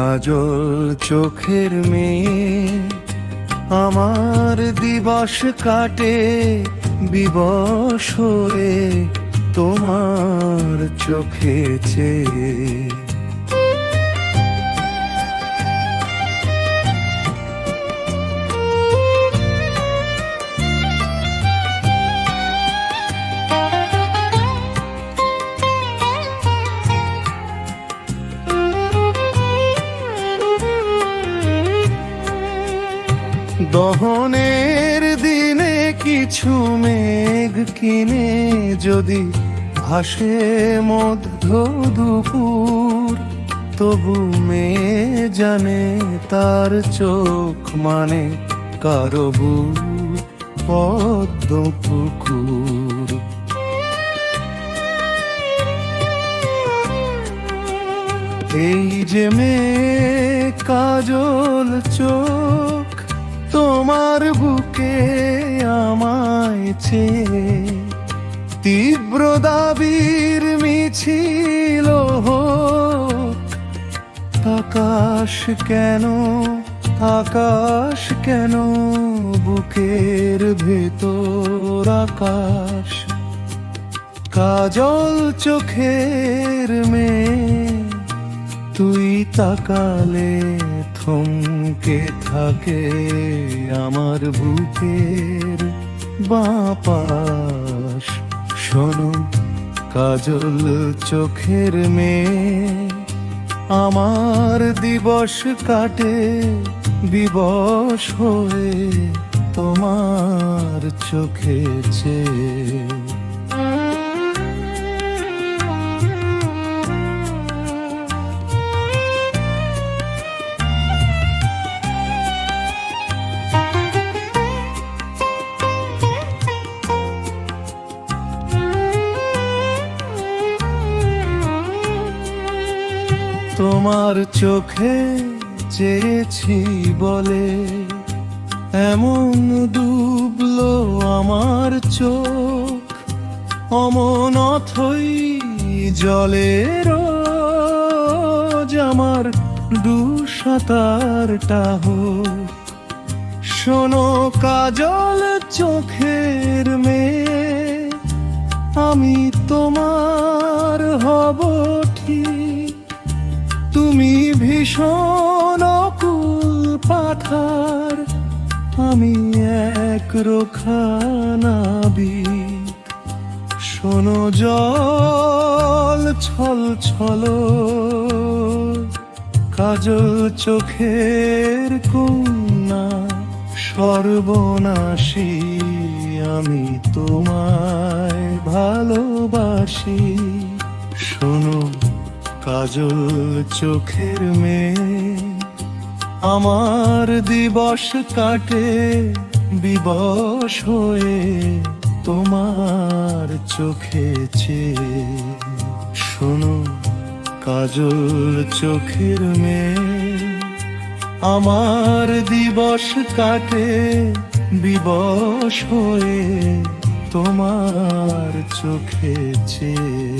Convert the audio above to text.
কাজল চোখের মেয়ে আমার দিবস কাটে বিবশ হয়ে তোমার চোখে চেয়ে। দহনের দিনে কিছু মেঘ কিনে যদি ভাসে মধ্য দুপুর, তবু মেয়ে জানে তার চোখ মানে কারো বুক পদ্ম পুকুর। এই যে মেয়ে কাজল চোখ তোমার বুকে আমায় চেয়ে, তীব্র দাবির মিছিল হোক। আকাশ কেন, আকাশ কেন, বুকের ভেতর আকাশ। কাজল চোখের মেয়ে তুই তাকালে থমকে থাকে আমার বুকের বাঁ পাশ। শোনো কাজল চোখের মেয়ে আমার দিবস কাটে বিবশ হয়ে তোমার চোখে চেয়ে। তোমার চোখে চেয়েছি বলে এমন ডুবলো আমার চোখ। অমন অথই জলে রোজ আমার সাঁতারটা হোক। শোনো কাজল চোখের মেয়ে আমি তোমার হব ঠিক। তুমি ভীষণ অকুল পাথার, আমি এক রোখা নাবিক। শোনো জল ছল ছল কাজল চোখের কন্যা সর্বনাশী। আমি তোমায় ভালোবাসি। শোনো কাজল চোখের মেয়ে আমার দিবস কাটে বিবশ হয়ে তোমার চোখে চেয়ে। শোনো কাজল চোখের মেয়ে আমার দিবস কাটে বিবশ হয়ে তোমার চোখে চেয়ে।